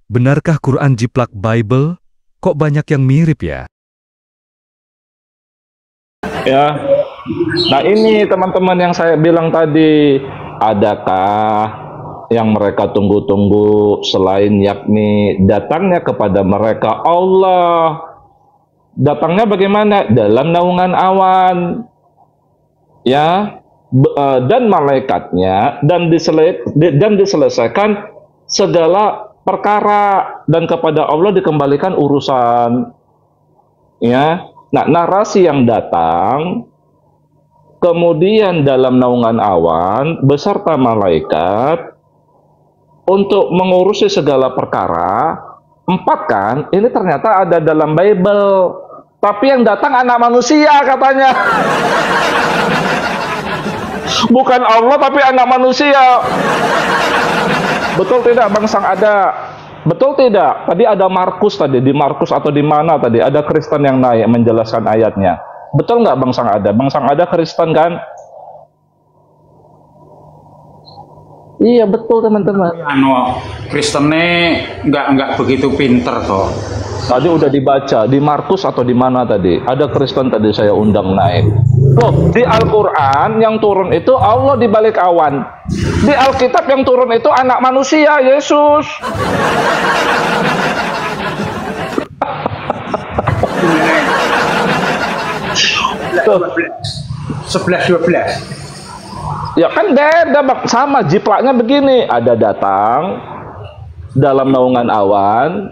Benarkah Quran jiplak Bible? Kok banyak yang mirip ya? Ya. Nah, ini teman-teman yang saya bilang tadi, adakah yang mereka tunggu-tunggu selain yakni datangnya kepada mereka Allah? Datangnya bagaimana? Dalam naungan awan. Ya, dan malaikatnya dan diselesaikan segala perkara dan kepada Allah dikembalikan urusan. Ya. Nah, narasi yang datang kemudian dalam naungan awan beserta malaikat untuk mengurusi segala perkara. 4 kan, ini ternyata ada dalam Bible, tapi yang datang anak manusia katanya. Bukan Allah tapi anak manusia. Betul tidak Bang Sang ada? Betul tidak? Tadi ada Markus tadi, di Markus atau di mana tadi ada Kristen yang naik menjelaskan ayatnya. Betul nggak Bang Sang ada? Bang Sang ada Kristen kan? Iya betul teman-teman. Kristennya nggak begitu pinter toh. Tadi udah dibaca di Markus atau di mana tadi? Ada Kristen tadi saya undang naik. Loh, di Al-Quran yang turun itu Allah di balik awan. Di Alkitab yang turun itu anak manusia, Yesus. Tuh. 11-12. Ya kan beda Bang, sama jiplaknya begini, ada datang dalam naungan awan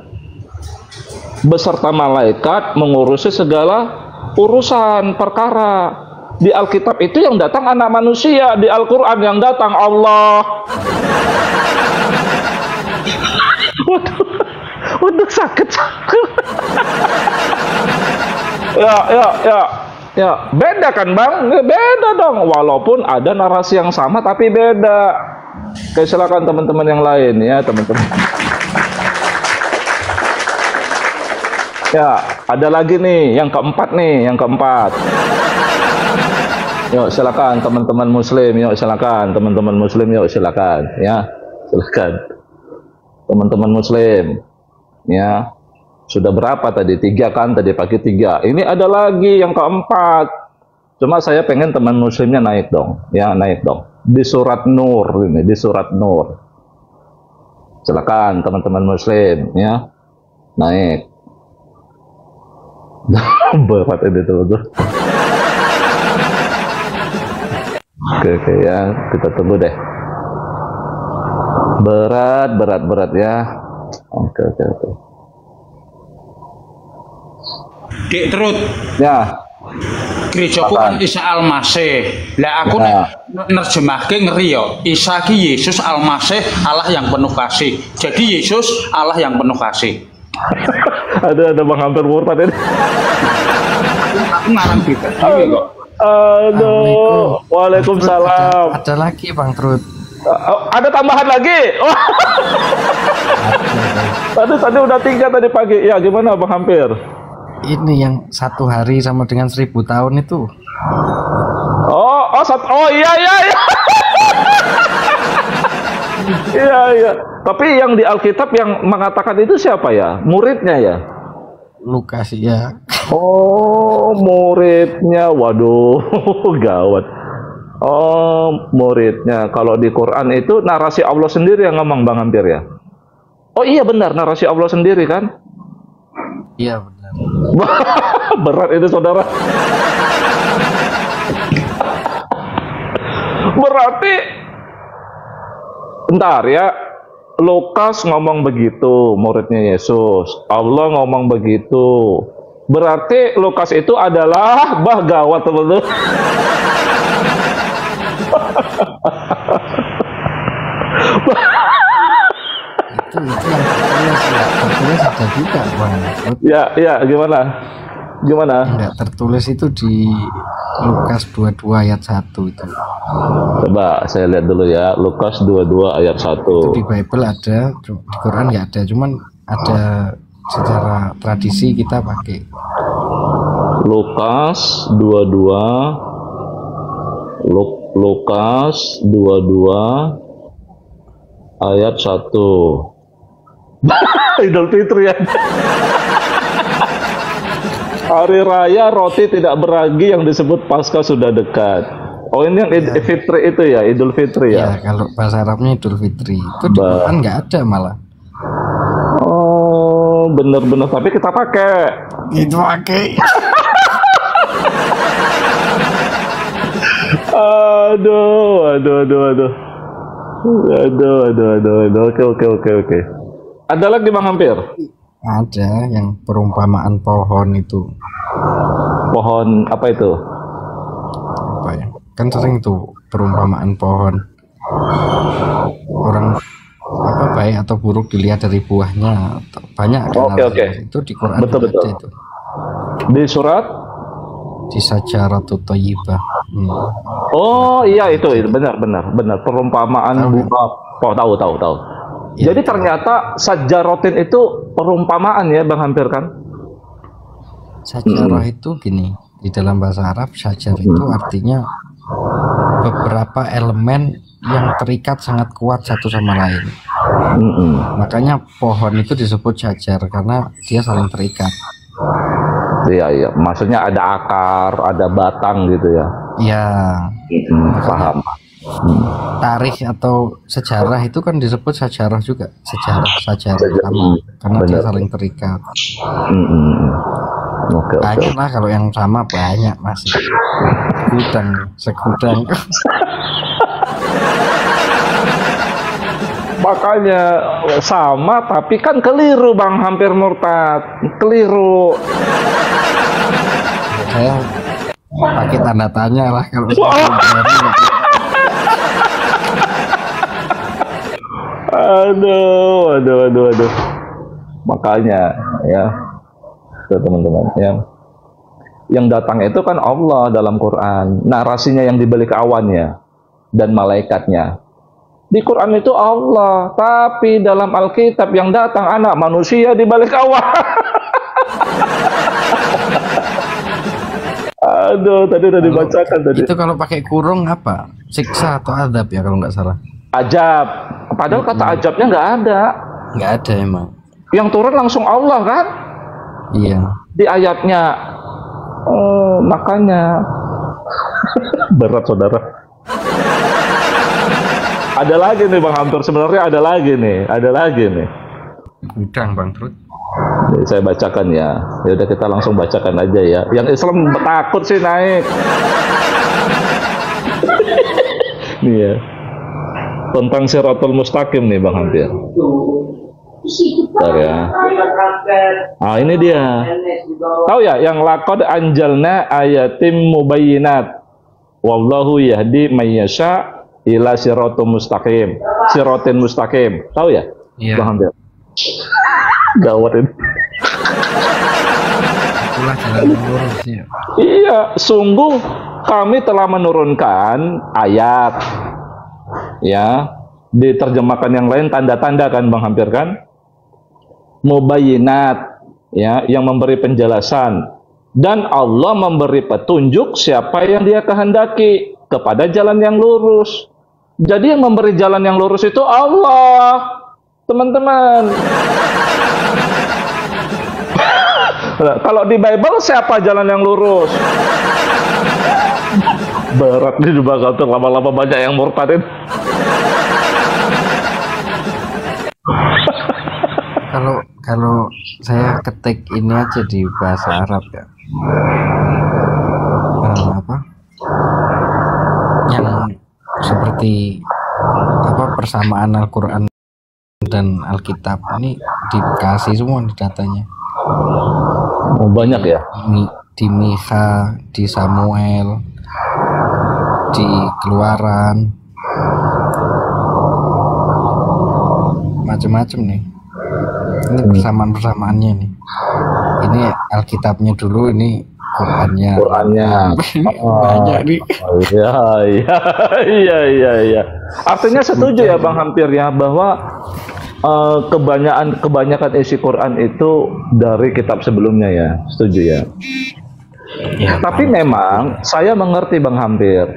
beserta malaikat mengurusi segala urusan perkara. Di Alkitab itu yang datang anak manusia, di Al-Quran yang datang Allah. Waduh sakit. Ya, beda kan Bang? Beda dong, walaupun ada narasi yang sama tapi beda. Oke, silakan teman-teman yang lain ya, teman-teman. Ya, ada lagi nih, yang keempat nih, yang keempat. Yuk, silakan teman-teman Muslim, yuk silakan teman-teman Muslim, yuk silakan, ya, silakan teman-teman Muslim, ya. Sudah berapa tadi? 3 kan? Tadi pagi 3. Ini ada lagi yang keempat. Cuma saya pengen teman Muslimnya naik dong, ya naik dong. Di surat Nur ini, di surat Nur. Silakan teman-teman Muslim, ya naik. Berat ini tuh. Oke ya, kita tunggu deh. Berat ya. Oke. Dik Trut. Ya. Gerejaku kan Isa Al-Masih. Lah aku nerjemahke ngeri yo. Isa ki Yesus Al-Masih, Allah yang penuh kasih. Jadi Yesus Allah yang penuh kasih. ada Bang hampir murtad ini. Aku ngarang beda kok. Aduh. Waalaikumsalam. Ada lagi Bang Trut. Ada tambahan lagi. Oh. Tadi udah 3 tadi pagi. Ya gimana Bang hampir? Ini yang 1 hari sama dengan 1000 tahun itu. Oh iya. Iya. Tapi yang di Alkitab yang mengatakan itu siapa ya? Muridnya ya? Lukas ya. Oh, muridnya. Waduh, gawat. Oh, muridnya. Kalau di Quran itu narasi Allah sendiri yang ngomong Bang Hampir ya? Oh iya benar, narasi Allah sendiri kan? Iya benar. Berat itu saudara. Berarti bentar ya, Lukas ngomong begitu, muridnya Yesus. Allah ngomong begitu. Berarti Lukas itu adalah gawat teman-teman. Itu yang tertulis ada juga Bang. Ya, gimana? Enggak tertulis itu di Lukas 22 ayat 1 itu. Coba saya lihat dulu ya, Lukas 22 ayat 1. Itu di Bible ada, di Quran nggak ada, cuman ada secara tradisi kita pakai. Lukas 22 ayat 1. Idul Fitri ya. Hari raya roti tidak beragi yang disebut Paskah sudah dekat. Oh ini yang Fitri itu ya, Idul Fitri ya? Ya, kalau bahasa Arabnya Idul Fitri. Itu di Quran nggak ada malah. Oh, bener-bener. Tapi kita pakai. Itu pakai. Aduh. Oke. Ada lagi Bang Hampir? Ada yang perumpamaan pohon itu. Pohon apa itu? Apa ya? Kan sering tuh perumpamaan pohon. Orang apa baik atau buruk dilihat dari buahnya. Banyak kan. Oke. Itu di Quran Betul. ada itu. Di surat? Di Syajaratut Thayyibah. Oh iya itu benar perumpamaan bunga. Tahu. Ya. Jadi ternyata sajarotin itu perumpamaan ya Bang Hampir kan? Sajarah itu gini, di dalam bahasa Arab sajar itu artinya beberapa elemen yang terikat sangat kuat satu sama lain. Makanya pohon itu disebut sajar karena dia saling terikat. Iya. Maksudnya ada akar, ada batang gitu ya. Ya, Paham. tarikh atau sejarah itu kan disebut sajarah juga, sejarah sama karena dia saling terikat. Oke. Banyak lah kalau yang sama banyak masih segudang. Makanya sama tapi kan keliru Bang, hampir murtad. Keliru. Saya pakai tanda tanya lah kalau saya. Aduh. Makanya ya, teman-teman ya. Yang datang itu kan Allah dalam Quran. Narasinya yang dibalik awannya dan malaikatnya. Di Quran itu Allah, tapi dalam Alkitab yang datang anak manusia di balik awan. Aduh, tadi udah dibacakan tadi. Itu kalau pakai kurung apa? Siksa atau adab ya kalau nggak salah. Ajab. Padahal kata ajabnya nggak ada. Nggak ada emang. Yang turun langsung Allah kan? Iya. Di ayatnya. Oh, makanya berat saudara. Ada lagi nih Bang Hampir, sebenarnya ada lagi nih. Gudang Bang Trud. Jadi saya bacakan ya. Ya udah kita langsung bacakan aja ya. Yang Islam takut sih naik. Nih ya. Tentang Siratul Mustaqim nih Bang Hampir. Bentar ya. Ah ini dia. Tahu ya yang laqad anjalna ayatim mubayyinat. Wallahu yahdi may yasha ila siratul mustaqim. Siratin mustaqim. Tahu ya? Iya. Bang Hampir. Gawat ini. Itulah jalan lurus ya. Iya, sungguh kami telah menurunkan ayat. Ya, diterjemahkan yang lain tanda-tanda kan Bang Hampir kan? Mubayyinat ya, yang memberi penjelasan, dan Allah memberi petunjuk siapa yang Dia kehendaki kepada jalan yang lurus. Jadi yang memberi jalan yang lurus itu Allah, teman-teman. Kalau di Bible siapa jalan yang lurus? Berat nih bakal tuh lama-lama banyak yang murtadin. Kalau saya ketik ini aja di bahasa Arab ya. Apa? Yang seperti apa persamaan Al-Qur'an dan Alkitab ini dikasih semua di datanya. Oh, banyak ya? Di Micha, di Samuel, di Keluaran, macam-macam nih. Ini persamaan-persamaannya nih. Ini Alkitabnya dulu, ini Qurannya. Banyak nih. Iya. Artinya setuju ya Bang Hampir ya bahwa kebanyakan isi Quran itu dari kitab sebelumnya ya, setuju ya. Ya, tapi memang saya mengerti Bang Hampir,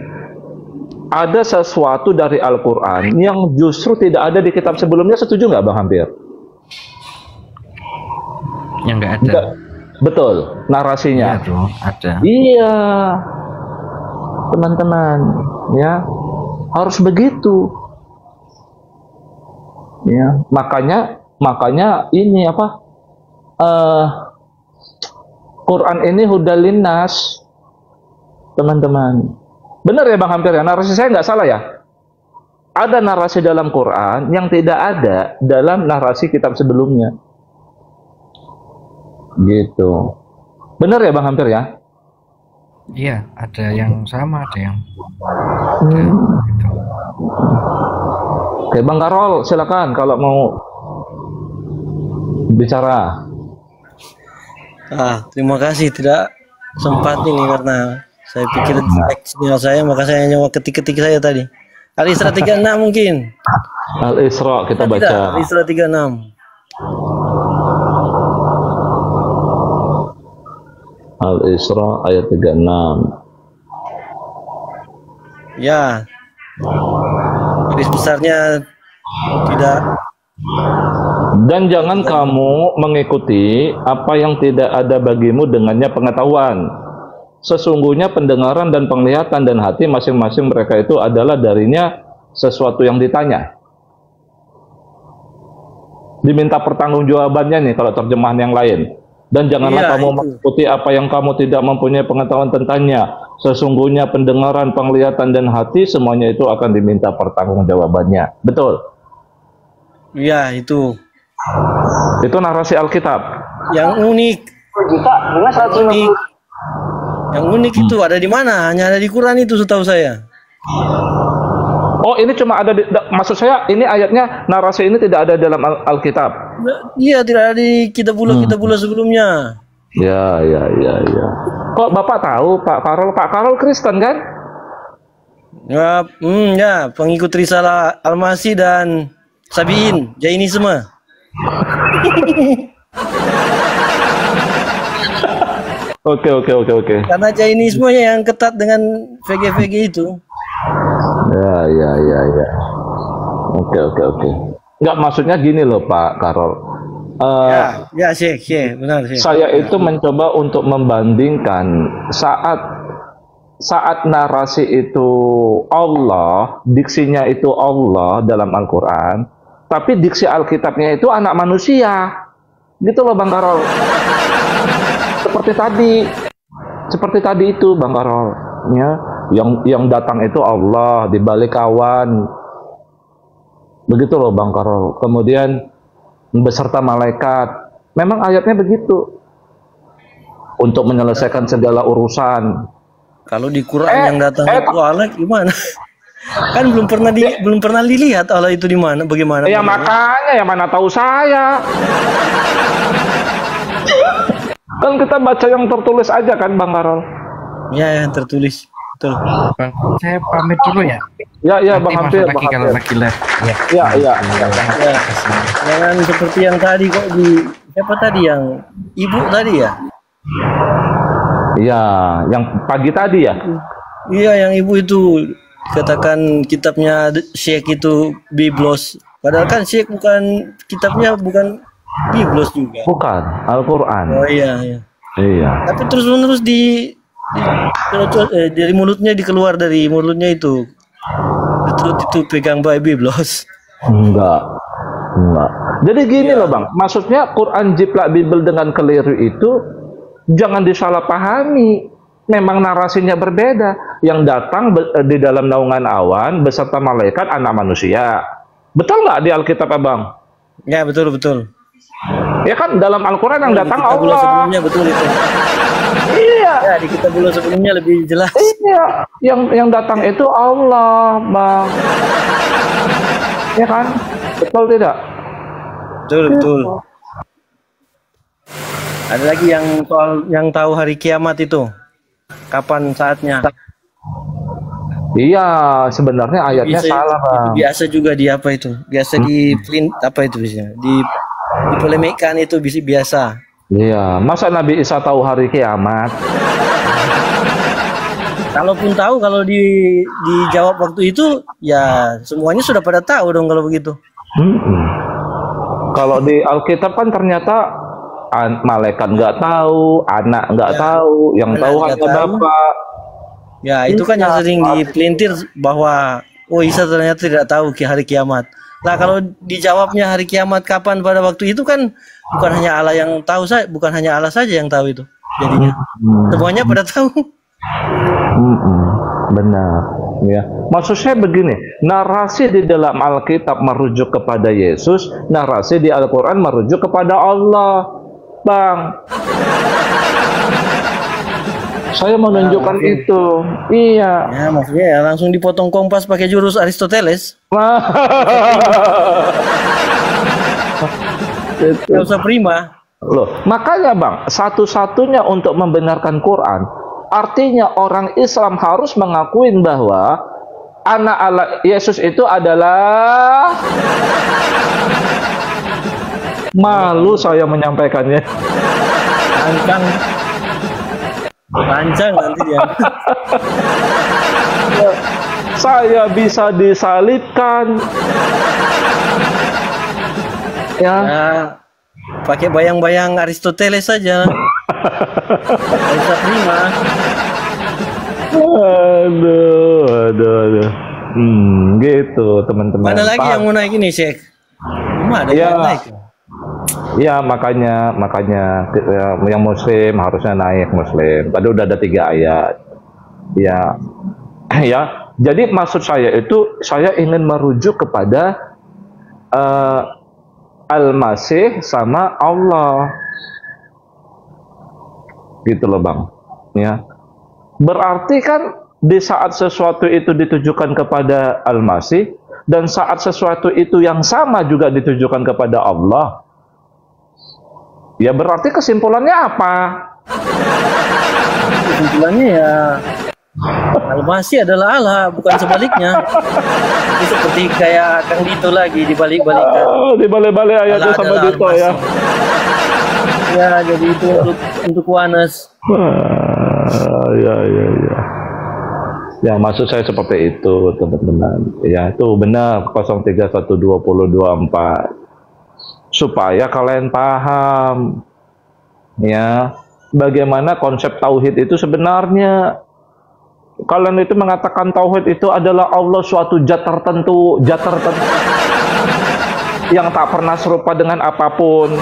ada sesuatu dari Al-Quran yang justru tidak ada di kitab sebelumnya, setuju nggak Bang Hampir? Yang nggak ada. Enggak. Betul, narasinya. Iya dong, ada. Iya, teman-teman, ya harus begitu. Ya, makanya ini apa? Quran ini hudal linnas, teman-teman. Benar ya Bang Hampir ya, narasi saya nggak salah ya? Ada narasi dalam Quran yang tidak ada dalam narasi kitab sebelumnya. Gitu. Benar ya Bang Hampir ya? Iya, ada yang sama, ada yang gitu. Oke, Bang Karol, silakan kalau mau bicara. Terima kasih, tidak sempat ini karena saya pikir sinyal saya, maka saya hanya ketik-ketik saya tadi. Al-Isra 36 mungkin. Al-Isra kita baca. Tidak, Al-Isra 36. Al-Isra ayat 36. Ya. Garis besarnya tidak. Dan jangan kamu mengikuti apa yang tidak ada bagimu dengannya pengetahuan. Sesungguhnya pendengaran dan penglihatan dan hati masing-masing mereka itu adalah darinya sesuatu yang ditanya. Diminta pertanggungjawabannya nih kalau terjemahan yang lain. Dan janganlah kamu mengikuti apa yang kamu tidak mempunyai pengetahuan tentangnya. Sesungguhnya pendengaran, penglihatan dan hati semuanya itu akan diminta pertanggungjawabannya. Betul? Iya, itu. Itu narasi Alkitab. Yang unik. Unik. Yang unik itu ada di mana? Hanya ada di Quran itu setahu saya. Oh, ini cuma ada di, maksud saya ini ayatnya, narasi ini tidak ada dalam Alkitab. Iya, tidak ada di kitab-kitab sebelumnya. Ya. Kok Bapak tahu Pak Karol? Pak Karol Kristen kan? Ya, pengikut Risalah Al-Masih dan Sabiin, Jainisme. Oke. Karena Jainisme yang ketat dengan VG itu. Ya. Oke. Enggak, maksudnya gini loh Pak Karol. Ya, Syekh, benar Syekh. Saya itu mencoba untuk membandingkan saat narasi itu Allah, diksinya itu Allah dalam Al-Quran, tapi diksi Alkitabnya itu anak manusia. Gitu loh Bang Karol. Seperti tadi itu Bang Karol, ya. Yang datang itu Allah di balik awan. Begitu loh Bang Karol. Kemudian beserta malaikat. Memang ayatnya begitu. Untuk menyelesaikan segala urusan. Kalau di Quran yang datang itu Allah gimana? Kan belum pernah dilihat Allah itu di mana, bagaimana? Ya makanya, ya mana tahu saya. Kan kita baca yang tertulis aja kan Bang Karol. Ya, yang tertulis. Betul. Bang, saya pamit dulu ya. Ya, Nanti Bang Hampir. lagi kalau lagi live. Ya. Jangan seperti yang tadi kok siapa tadi yang ibu tadi ya? Iya, yang pagi tadi ya. Iya, yang ibu itu katakan kitabnya Syekh itu Biblos. Padahal kan Syekh kitabnya bukan Biblos juga. Bukan, Al-Quran. Oh iya. Iya. Tapi terus-menerus dari mulutnya dikeluar dari mulutnya itu. Terus itu pegang by Biblos. Enggak. Jadi gini loh Bang, maksudnya Quran jiplak Bible dengan keliru itu jangan disalahpahami. Memang narasinya berbeda. Yang datang di dalam naungan awan beserta malaikat anak manusia. Betul nggak di Alkitab Abang? Ya, betul. Ya kan dalam Al-Quran yang datang Allah. Sebelumnya betul itu. Iya. Ya, di kitab sebelumnya lebih jelas. Iya, yang datang itu Allah, Bang. Ya kan? Betul tidak? Betul. Ada lagi yang tahu hari kiamat itu. Kapan saatnya? Iya, sebenarnya ayatnya salah, Bang. Biasa juga di apa itu? Biasa di print apa itu biasanya? Dipolemikkan itu biasa. Iya, masa Nabi Isa tahu hari kiamat? Kalaupun tahu, kalau dijawab waktu itu, ya semuanya sudah pada tahu dong kalau begitu. Kalau di Alkitab kan ternyata malaikat nggak tahu, anak nggak tahu, yang Anak tahu nggak hanya tahu. Bapak. Ya, itu kan yang sering dipelintir bahwa oh Isa ternyata tidak tahu hari kiamat. Nah, kalau dijawabnya hari kiamat kapan pada waktu itu kan bukan hanya Allah yang tahu saja, bukan hanya Allah saja yang tahu itu. Jadinya semuanya pada tahu. Benar, ya. Maksud saya begini, narasi di dalam Alkitab merujuk kepada Yesus, narasi di Al-Quran merujuk kepada Allah, Bang. Saya menunjukkan itu, iya. Ya, maksudnya ya langsung dipotong kompas pakai jurus Aristoteles. Nggak usah prima. Loh, makanya Bang, satu-satunya untuk membenarkan Quran, artinya orang Islam harus mengakuin bahwa anak Allah Yesus itu adalah, malu saya menyampaikannya. Lancang nanti dia. Saya bisa disalibkan. Ya. Nah, pakai bayang-bayang Aristoteles saja. Nggak usah prima. Aduh. Gitu teman-teman. Mana lagi yang mau naik ini, Syekh? Cuma ada yang naik. Ya makanya yang Muslim harusnya naik Muslim. Tadi udah ada 3 ayat. Ya, ya. Jadi maksud saya itu saya ingin merujuk kepada Al-Masih sama Allah. Gitu loh Bang. Ya. Berarti kan di saat sesuatu itu ditujukan kepada Al-Masih dan saat sesuatu itu yang sama juga ditujukan kepada Allah. Ya berarti kesimpulannya apa? Kesimpulannya ya Al-Masih adalah Allah, bukan sebaliknya. Ini seperti kayak Kang Dito lagi dibalik-balikan. Dibalik-balik ayatnya sama Dito ya. Ya, jadi itu untuk Wanes. Ya. Ya, maksud saya seperti itu, teman-teman. Ya, itu benar 03122024. Supaya kalian paham ya, bagaimana konsep tauhid itu sebenarnya. Kalian itu mengatakan tauhid itu adalah Allah suatu zat tertentu yang tak pernah serupa dengan apapun.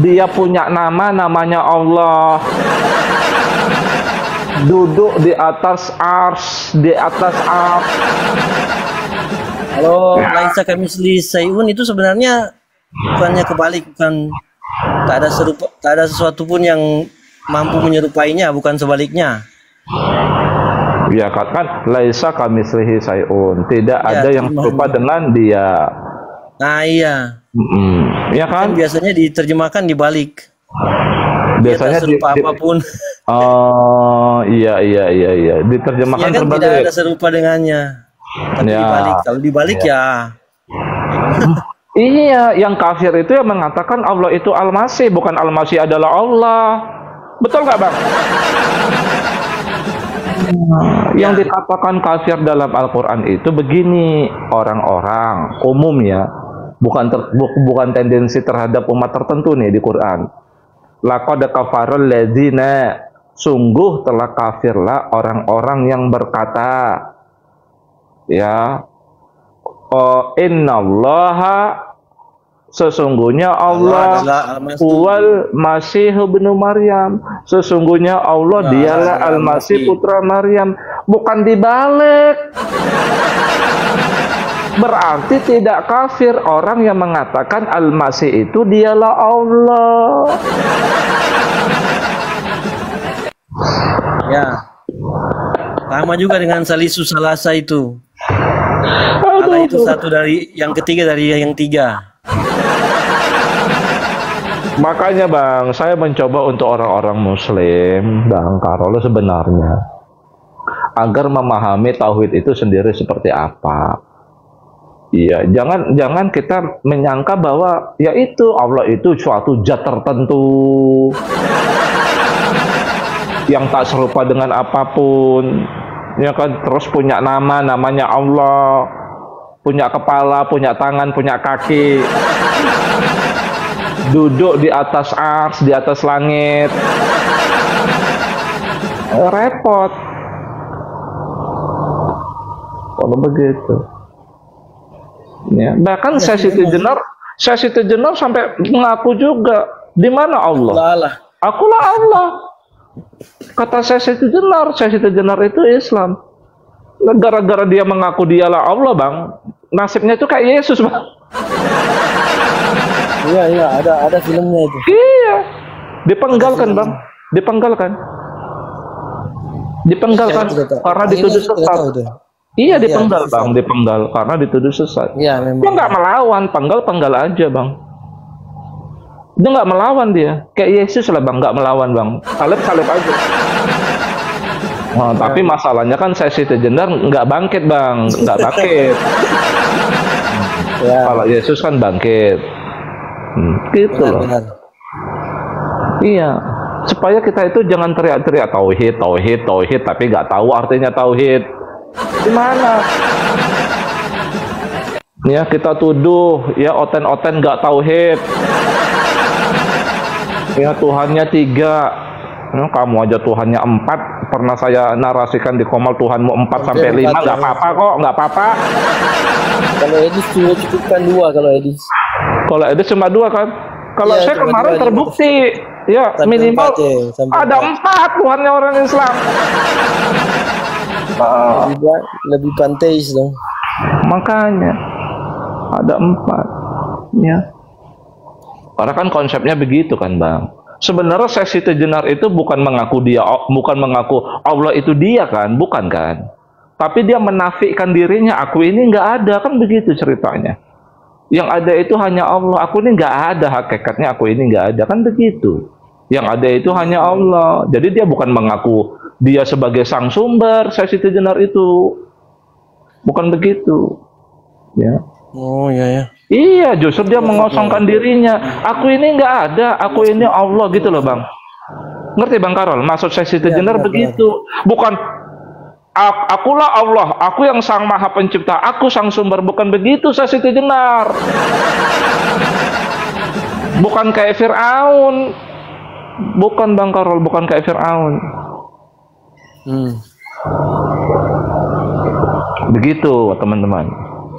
Dia punya nama, namanya Allah. Duduk di atas ars, di atas ars. Kalau laisa kamisli sayun itu sebenarnya bukannya kebalik, bukan tak ada sesuatu pun yang mampu menyerupainya, bukan sebaliknya. Ya kan laisa kamislihi sayun, tidak ada yang serupa dengan dia. Nah iya. Ya kan? Biasanya diterjemahkan dibalik. Biasanya serupa apapun. Oh iya. Diterjemahkan Ya kan terbalik. tidak ada serupa dengannya. Tapi Ya. dibalik. Kalau dibalik ya. Iya, yang kafir itu yang mengatakan Allah itu Al-Masih, bukan Al-Masih adalah Allah. Betul nggak Bang? Yang dikatakan kafir dalam Al-Quran itu begini, orang-orang umum ya, bukan tendensi terhadap umat tertentu nih di Quran. Laqad kafarul ladzina, sungguh telah kafirlah orang-orang yang berkata, ya, innallaha, sesungguhnya Allah wal Masih ibnu Maryam, sesungguhnya Allah dialah Al-Masih putra Maryam, bukan dibalik. Berarti tidak kafir orang yang mengatakan Al-Masih itu dialah Allah. Ya. Sama juga dengan Salisu Salasa itu. Allah itu satu dari yang ketiga dari yang tiga. Makanya Bang, saya mencoba untuk orang-orang Muslim, Bang Karolo sebenarnya, agar memahami tauhid itu sendiri seperti apa. Iya, jangan kita menyangka bahwa ya itu Allah itu suatu zat tertentu yang tak serupa dengan apapun. Ya kan, terus punya nama, namanya Allah, punya kepala, punya tangan, punya kaki. duduk di atas ars, di atas langit. Repot kalau begitu. Ya, bahkan saya Siti Jenar sampai mengaku juga, di mana Allah? Allah. Akulah Allah. Kata saya Siti Jenar itu Islam. Gara-gara dia mengaku dialah Allah, Bang, nasibnya itu kayak Yesus, Bang. Iya, ada filmnya itu. Iya, dipenggalkan, Bang, dipenggalkan karena dituduh sesat. Iya, dipenggal, Bang, dipenggal karena dituduh sesat. Iya, memang. Dia nggak melawan, penggal aja, Bang. Dia nggak melawan dia, kayak Yesus lah, Bang, nggak melawan, Bang. Salib aja. Nah, tapi masalahnya kan saya Siti Jenar nggak bangkit, Bang, nggak bangkit. Ya. Kalau Yesus kan bangkit, gitu loh. Benar. Iya, supaya kita itu jangan teriak-teriak tauhid, tapi nggak tahu artinya tauhid. Gimana? Ya, kita tuduh, ya, oten-oten nggak tauhid. Ya, Tuhannya 3. Kamu aja Tuhannya 4. Pernah saya narasikan di Komal, Tuhanmu 4 sampai 5, nggak apa-apa kok, nggak apa-apa. Kalau Edis cuma cukupkan 2 kalau Edis. Kalau Edis cuma 2 kan. Kalau Iya, saya cuma kemarin 2, terbukti, ya sampai minimal 4 ya, sampai ada 4 Tuhannya orang Islam. Lebih panteis dong. Makanya ada 4, ya. Karena kan konsepnya begitu kan, Bang. Sebenarnya saya Siti Jenar itu bukan mengaku Allah itu dia kan, bukan kan? Tapi dia menafikan dirinya, aku ini nggak ada, kan begitu ceritanya. Yang ada itu hanya Allah, aku ini nggak ada, hakikatnya aku ini nggak ada, kan begitu. Yang ada itu hanya Allah. Jadi dia bukan mengaku dia sebagai sang sumber, saya Siti Jenar itu. Bukan begitu. Ya. Oh ya. Iya, justru dia mengosongkan dirinya. Aku ini nggak ada, aku ini Allah, gitu loh, Bang. Ngerti, Bang Karol? Maksud saya Siti Jenar begitu. Bukan akulah Allah, aku yang sang maha pencipta, aku sang sumber. Bukan begitu saya Siti Jenar. Bukan kayak Fir'aun. Bukan, Bang Karol, bukan kayak Fir'aun. Begitu, teman-teman.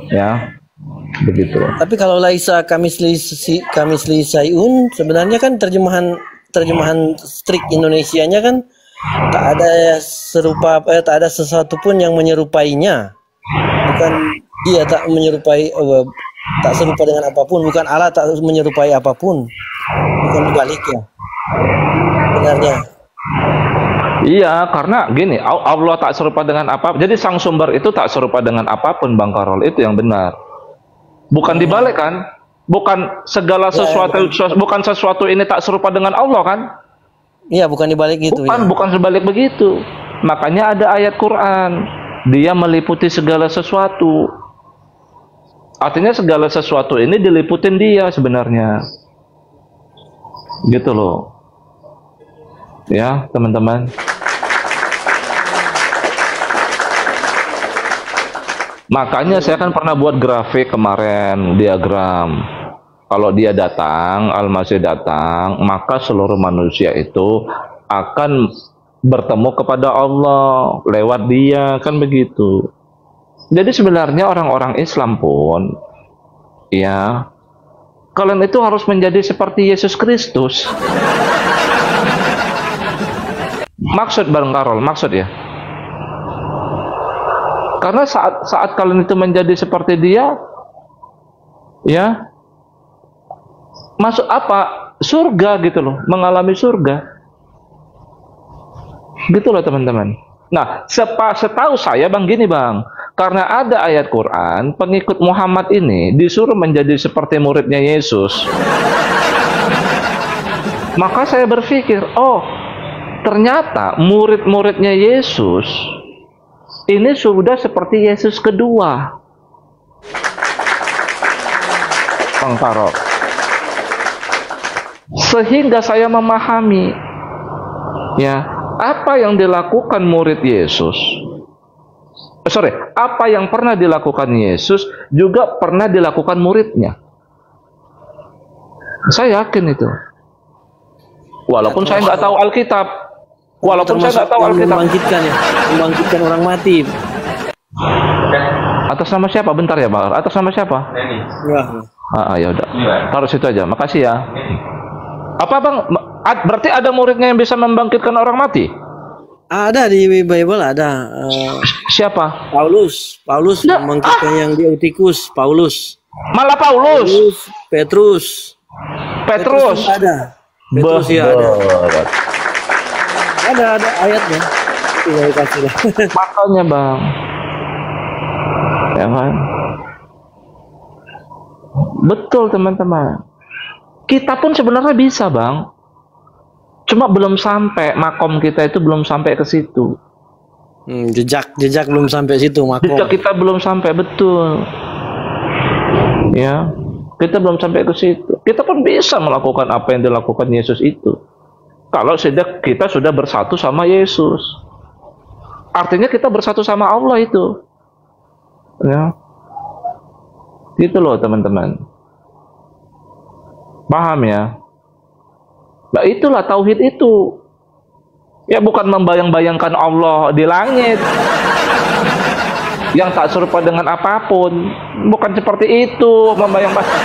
Ya. Begitu. Tapi kalau Laisa Kamisli Sayun, sebenarnya kan terjemahan strict Indonesianya kan tak ada tak ada sesuatu pun yang menyerupainya. Bukan dia tak menyerupai, tak serupa dengan apapun, bukan Allah tak menyerupai apapun. Bukan dibaliknya. Benarnya. Iya, karena gini, Allah tak serupa dengan apa. Jadi sang sumber itu tak serupa dengan apapun, Bang Karol. Itu yang benar. Bukan dibalik kan? Bukan segala sesuatu, bukan sesuatu ini tak serupa dengan Allah kan? Iya, bukan dibalik gitu. Bukan sebalik begitu. Makanya ada ayat Quran, dia meliputi segala sesuatu. Artinya segala sesuatu ini diliputin dia sebenarnya. Gitu loh. Ya, teman-teman. Makanya saya kan pernah buat grafik kemarin, diagram. Kalau dia datang, Al-Masih datang, maka seluruh manusia itu akan bertemu kepada Allah lewat dia, kan begitu. Jadi sebenarnya orang-orang Islam pun, ya, kalian itu harus menjadi seperti Yesus Kristus. Maksud, Bang Karol, maksud ya. Karena saat kalian itu menjadi seperti dia, ya, masuk apa? Surga gitu loh, mengalami surga. Gitu loh, teman-teman. Nah, setahu saya, Bang, gini, Bang. Karena ada ayat Quran, pengikut Muhammad ini disuruh menjadi seperti muridnya Yesus. Maka saya berpikir, oh, ternyata murid-muridnya Yesus ini sudah seperti Yesus kedua. Bang Karol. Sehingga saya memahami, ya, apa yang dilakukan murid Yesus. Apa yang pernah dilakukan Yesus juga pernah dilakukan muridnya. Saya yakin itu. Walaupun saya nggak tahu Alkitab. Walaupun saya nggak tahu Alkitab. Membangkitkan orang mati. Atas nama siapa? Bentar ya, Pak. Atas nama siapa? Ya. Ya udah. Taruh situ aja. Makasih ya. Apa Bang? Berarti ada muridnya yang bisa membangkitkan orang mati? Ada di Bible ada. Siapa? Paulus membangkitkan yang di Eutikus. Paulus. Malah Paulus. Petrus ada. Petrus ya ada. Ada ayatnya. Tinggal dikasih lah. Makanya Bang. Ya kan? Betul teman-teman. Kita pun sebenarnya bisa Bang. Cuma belum sampai, makom kita itu belum sampai ke situ. Jejak belum sampai situ, makom. Jejak kita belum sampai, betul. Ya, kita belum sampai ke situ. Kita pun bisa melakukan apa yang dilakukan Yesus itu. Kalau kita sudah bersatu sama Yesus. Artinya kita bersatu sama Allah itu. Ya. Gitu loh teman-teman. Paham ya? Nah itulah tauhid itu. Ya bukan membayang-bayangkan Allah di langit yang tak serupa dengan apapun. Bukan seperti itu membayang-bayang.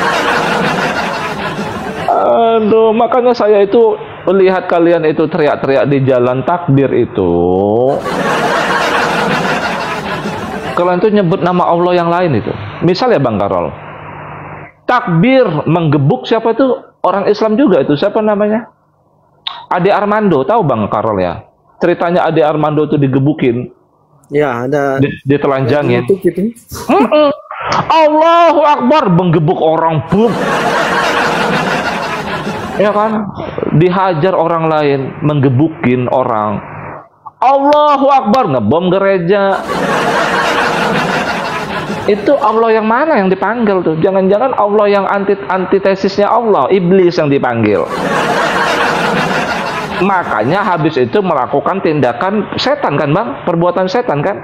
Aduh, makanya saya itu melihat kalian itu teriak-teriak di jalan takbir itu. Kalian tuh nyebut nama Allah yang lain itu. Misal ya Bang Karol, takbir menggebuk siapa itu? Orang Islam juga itu. Siapa namanya? Ade Armando, tahu Bang Karol ya? Ceritanya Ade Armando itu digebukin. Ya, ada. Ditelanjangin. Allahu Akbar, menggebuk orang, bum. Ya kan? Dihajar orang lain, menggebukin orang. Allahu Akbar, ngebom gereja. Itu Allah yang mana yang dipanggil tuh? Jangan-jangan Allah yang antitesisnya Allah, iblis yang dipanggil. Makanya habis itu melakukan tindakan setan kan Bang? Perbuatan setan kan?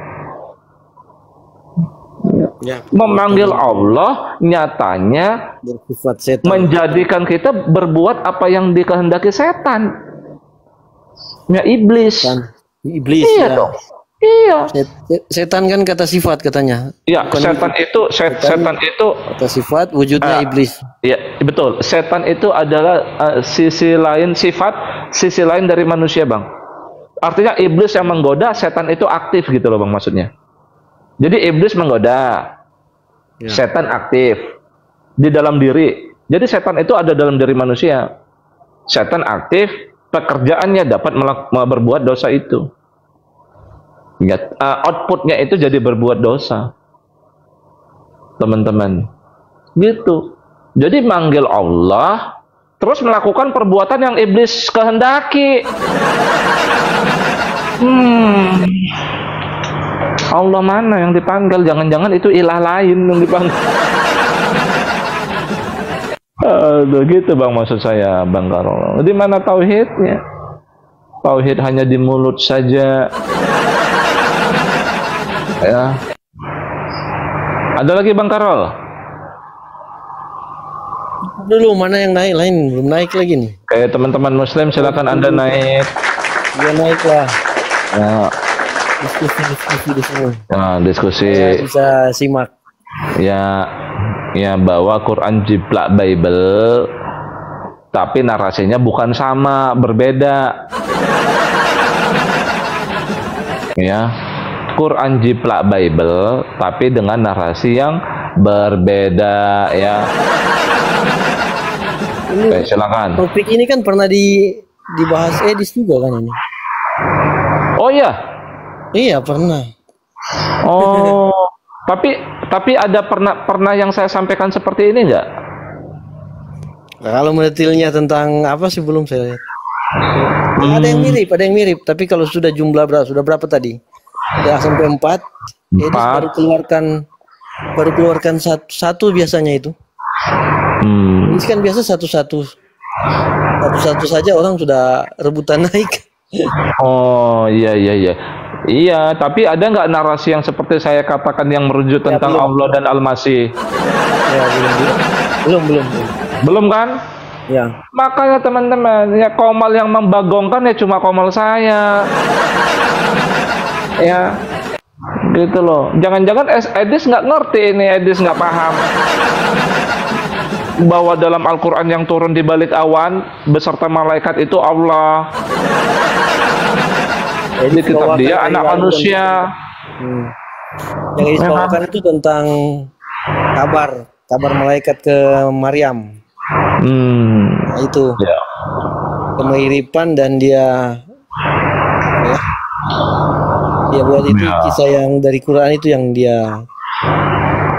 Ya, memanggil Allah nyatanya bersifat setan. Menjadikan kita berbuat apa yang dikehendaki setan. Ya iblis. Iblis. Iya ya. dong. Iya. Setan kan kata sifat katanya. Iya, setan itu kata sifat, wujudnya iblis. Iya, betul. Setan itu adalah sisi lain dari manusia, Bang. Artinya iblis yang menggoda, setan itu aktif gitu loh, Bang, maksudnya. Jadi iblis menggoda, setan aktif di dalam diri. Jadi setan itu ada dalam diri manusia. Setan aktif, pekerjaannya dapat berbuat dosa itu. Outputnya itu jadi berbuat dosa, teman-teman. Gitu. Jadi manggil Allah, terus melakukan perbuatan yang iblis kehendaki. Allah mana yang dipanggil? Jangan-jangan itu ilah lain yang dipanggil. Aduh, gitu Bang maksud saya, Bang Karol. Di mana tauhidnya? Tauhid hanya di mulut saja. Ya. Ada lagi Bang Karol? Dulu mana yang naik, lain belum naik lagi nih. Kayak teman-teman Muslim silakan Anda naik. Ya naik lah. Ya. Diskusi di sini. Nah, diskusi. Saya bisa simak. Ya bawa Quran jiplak Bible, tapi narasinya bukan sama, berbeda. Ya. Quran jiplak Bible tapi dengan narasi yang berbeda ya. Oke, silakan. Topik ini kan pernah dibahas Edis juga kan ini. Oh iya. Iya, pernah. Oh, tapi ada pernah yang saya sampaikan seperti ini enggak? Nah, kalau mendetailnya tentang apa sih belum saya lihat. Ada yang mirip, tapi kalau sudah jumlah berapa tadi? Ya sampai 4. Edis baru keluarkan satu biasanya itu. Ini kan biasa satu saja orang sudah rebutan naik. Oh iya. Iya, tapi ada nggak narasi yang seperti saya katakan yang merujuk tentang Allah dan Al-Masih? Ya, belum. Belum kan? Ya. Makanya teman-teman, ya Komal yang membagongkan ya cuma Komal saya. Ya, gitu loh. Jangan-jangan Edis nggak ngerti ini, Edis nggak paham bahwa dalam Al-Quran yang turun di balik awan beserta malaikat itu Allah. Di kitab dia anak manusia. Yang disebutkan itu tentang kabar malaikat ke Maryam. Nah, itu Ya. kemiripan dan dia ya, dia buat itu kisah yang dari Quran itu yang dia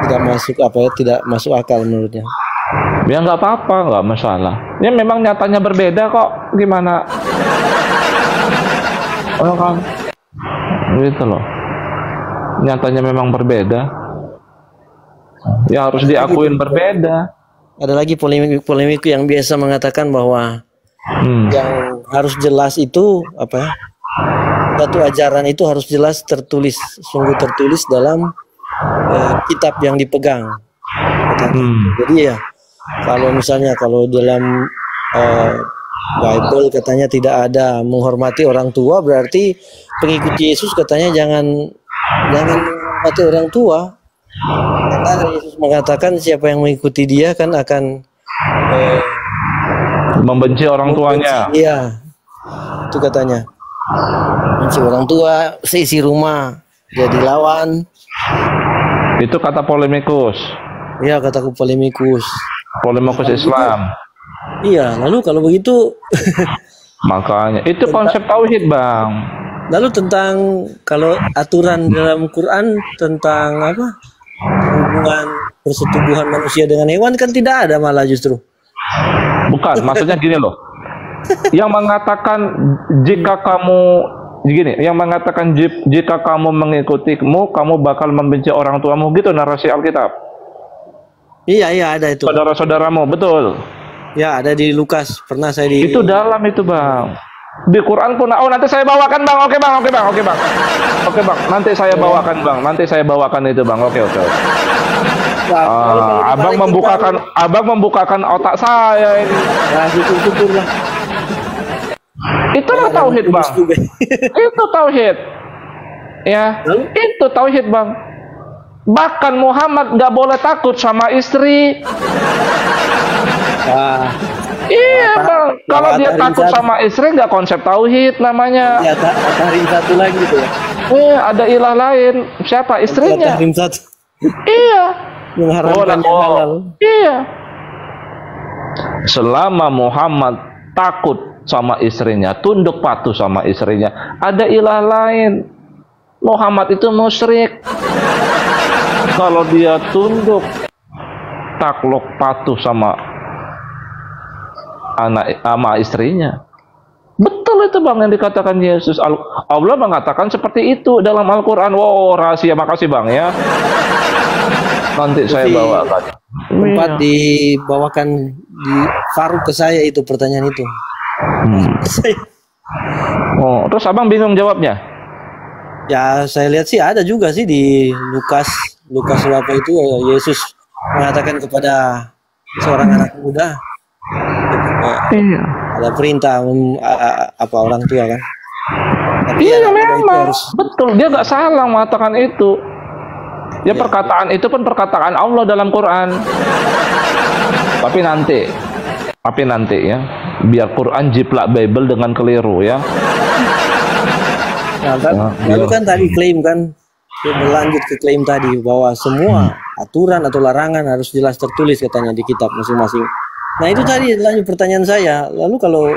tidak masuk akal menurutnya. Ya nggak apa-apa, nggak masalah. Ya memang nyatanya berbeda kok. Gimana? Oh kan, gitu loh. Nyatanya memang berbeda. Ya harus diakuin berbeda. Ada lagi polemik yang biasa mengatakan bahwa yang harus jelas itu apa ya? Satu ajaran itu harus jelas tertulis, sungguh tertulis dalam kitab yang dipegang. Jadi ya, kalau misalnya kalau dalam Bible katanya tidak ada menghormati orang tua, berarti pengikut Yesus katanya jangan menghormati orang tua. Karena Yesus mengatakan siapa yang mengikuti dia kan akan membenci orang tuanya. Iya, itu katanya. Benci orang tua, seisi rumah jadi lawan. Itu kata polemikus. Iya, kataku polemikus. Polemikus Islam. Iya, lalu kalau begitu Makanya itu konsep tauhid, Bang. lalu tentang kalau aturan dalam Quran tentang apa? Hubungan persetubuhan manusia dengan hewan kan tidak ada, malah justru. Bukan, maksudnya gini loh. Yang mengatakan jika kamu mengikutimu, kamu bakal membenci orang tuamu, gitu narasi Alkitab. Iya, ada itu. Saudara-saudaramu, betul. Ya, ada di Lukas. Pernah saya di Itu dalam itu, Bang. Di Quran pun, nanti saya bawakan, Bang. Oke, Bang. Nanti saya bawakan, Bang. Nanti saya bawakan itu, Bang. Oke. Abang membukakan otak saya ini. Nah, syukur lah. Itulah tauhid, Bang. Itu tauhid. Ya, itu tauhid, Bang. Bahkan Muhammad nggak boleh takut sama istri. Iya, Bang. Kalau dia takut sama istri, nggak konsep tauhid namanya. Ya, tahrim satu lagi tuh. Ada ilah lain. Siapa? Istrinya. Tahrim satu. Iya. Mengharamkan yang halal. Iya. Selama Muhammad takut sama istrinya, tunduk patuh sama istrinya, ada ilah lain. Muhammad itu musyrik. Kalau dia tunduk, takluk patuh sama istrinya. Betul itu, Bang, yang dikatakan Yesus. Allah mengatakan seperti itu dalam Al-Quran. Wow, rahasia. Makasih, Bang, ya. Nanti saya bawakan. Tempat dibawakan di Faruk ke saya itu pertanyaan itu. Oh, terus Abang bingung jawabnya? Ya, saya lihat sih ada juga sih di Lukas berapa itu Yesus mengatakan kepada seorang anak muda. Iya. Ada perintah apa orang tua kan. Tapi Iya, memang betul, dia nggak salah mengatakan itu. Ya, perkataan itu pun perkataan Allah dalam Quran. Tapi nanti ya, biar Quran jiplak Bible dengan keliru ya. Lalu kan tadi klaim kan, berlanjut ke klaim tadi bahwa semua aturan atau larangan harus jelas tertulis katanya di kitab masing-masing. Nah itu tadi lanjut pertanyaan saya. Lalu kalau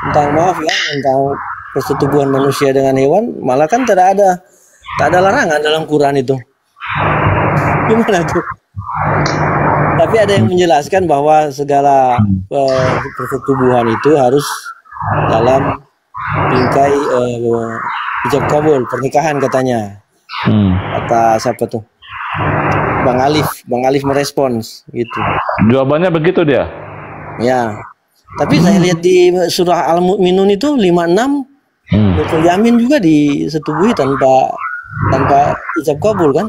tentang tentang persetubuhan manusia dengan hewan, malah kan tak ada larangan dalam Quran itu. Gimana tuh? Tapi ada yang menjelaskan bahwa segala persetubuhan itu harus dalam bingkai ijab kabul, pernikahan katanya. Kata siapa tuh? Bang Alif merespons gitu. Jawabannya begitu dia. Ya. Tapi saya lihat di surah Al-Mu'minun itu 56 Betul yamin juga disetubuhi tanpa ijab kabul kan?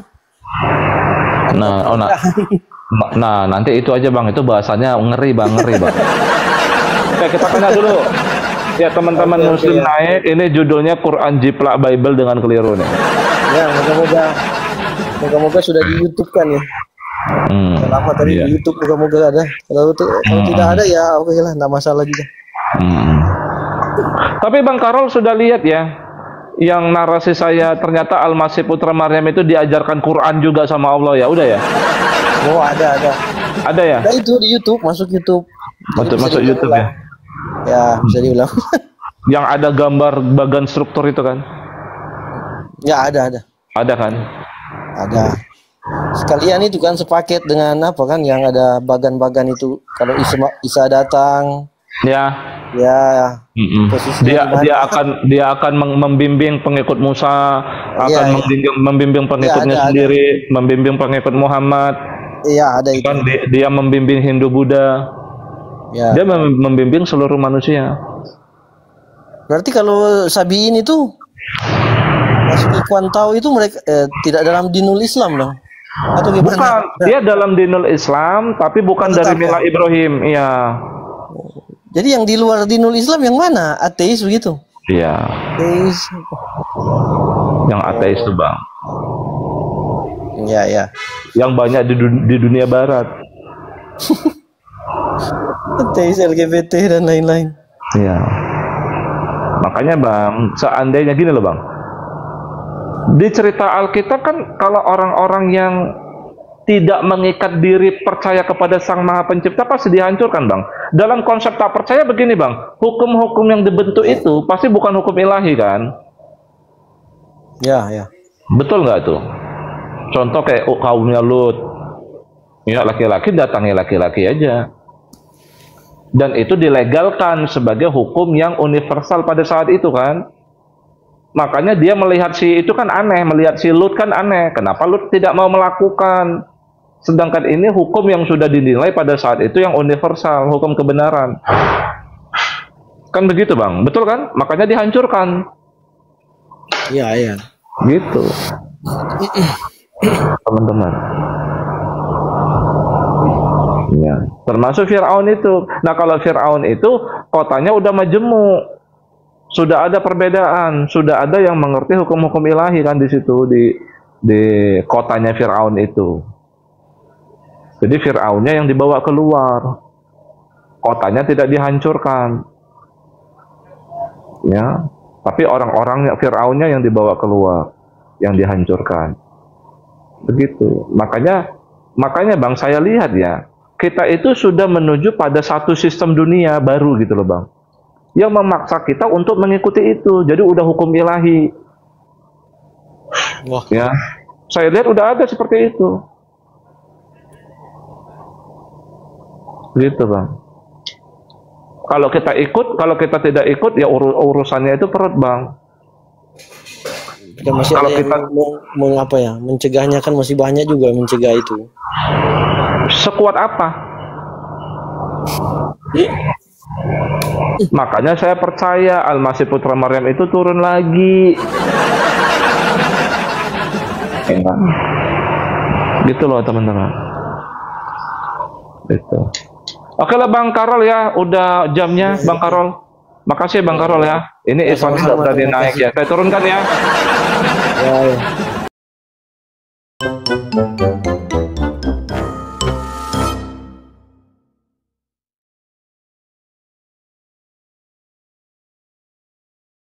Nah, nanti itu aja Bang, itu bahasanya ngeri Bang. Oke, kita tanya dulu. Ya teman-teman muslim naik, ini judulnya Quran Jiplak Bible dengan keliru nih. Ya, moga-moga sudah di YouTube kan ya. Selama tadi di YouTube moga-moga ada. Kalau tidak ada ya oke lah, enggak masalah juga. Tapi Bang Karol sudah lihat ya, yang narasi saya ternyata Al-Masih Putra Maryam itu diajarkan Quran juga sama Allah ya, udah ya? Oh ada. Ada ya? Nah itu di YouTube, masuk YouTube. Masuk YouTube ya? Ya bisa diulang. Yang ada gambar bagan struktur itu kan? Ya ada. Ada kan? Ada. Sekalian itu kan sepaket dengan apa kan yang ada bagan-bagan itu kalau Isa datang. Ya. Dia akan membimbing pengikut Musa, akan membimbing pengikutnya sendiri, membimbing pengikut Muhammad. Iya ada itu. Kan dia membimbing Hindu Buddha. Ya. Dia membimbing seluruh manusia. Berarti kalau Sabiin itu masuk Ikhwan Tau itu mereka tidak dalam dinul Islam dong? Atau gimana? Bukan, dia dalam dinul Islam tapi bukan dari Mila Ibrahim, iya. Jadi yang di luar dinul Islam yang mana? Ateis begitu? Iya. Ateis. Yang ateis itu Bang. Ya. Yang banyak di dunia barat. Ateis, LGBT dan lain-lain. Iya. Makanya Bang, seandainya gini loh Bang. Di cerita Alkitab kan kalau orang-orang yang tidak mengikat diri percaya kepada Sang Maha Pencipta pasti dihancurkan Bang. Dalam konsep tak percaya begini Bang, hukum-hukum yang dibentuk itu pasti bukan hukum ilahi kan? Ya. Betul nggak tuh? Contoh kayak kaumnya Lut. Ya laki-laki datangi laki-laki aja. Dan itu dilegalkan sebagai hukum yang universal pada saat itu kan. Makanya dia melihat si itu kan aneh, melihat si Lut kan aneh. Kenapa Lut tidak mau melakukan? Sedangkan ini hukum yang sudah dinilai pada saat itu yang universal, hukum kebenaran. Kan begitu Bang, betul kan? Makanya dihancurkan. Iya. Gitu. Teman-teman. Ya, termasuk Fir'aun itu. Nah, kalau Fir'aun itu kotanya udah majemuk. Sudah ada perbedaan, sudah ada yang mengerti hukum-hukum ilahi kan di situ di kotanya Fir'aun itu. Jadi Fir'aunnya yang dibawa keluar. Kotanya tidak dihancurkan. Ya, tapi orang-orangnya Fir'aunnya yang dibawa keluar, yang dihancurkan. Begitu. Makanya Bang, saya lihat ya, kita itu sudah menuju pada satu sistem dunia baru gitu loh Bang, yang memaksa kita untuk mengikuti itu. Jadi udah hukum ilahi. Wah. Ya, saya lihat udah ada seperti itu. Gitu Bang. Kalau kita ikut, kalau kita tidak ikut ya urusannya itu perut Bang. Kita masih kalau ada kita mengapa ya, mencegahnya kan masih banyak juga mencegah itu. Sekuat apa? Makanya saya percaya Al-Masih Putra Maryam itu turun lagi. Gitu loh teman-teman. Gitu. Oke lah Bang Karol ya, udah jamnya Bang Karol. Makasih Bang Karol ya. Ini Islam sudah berani naik ya. Saya turunkan ya. Ya.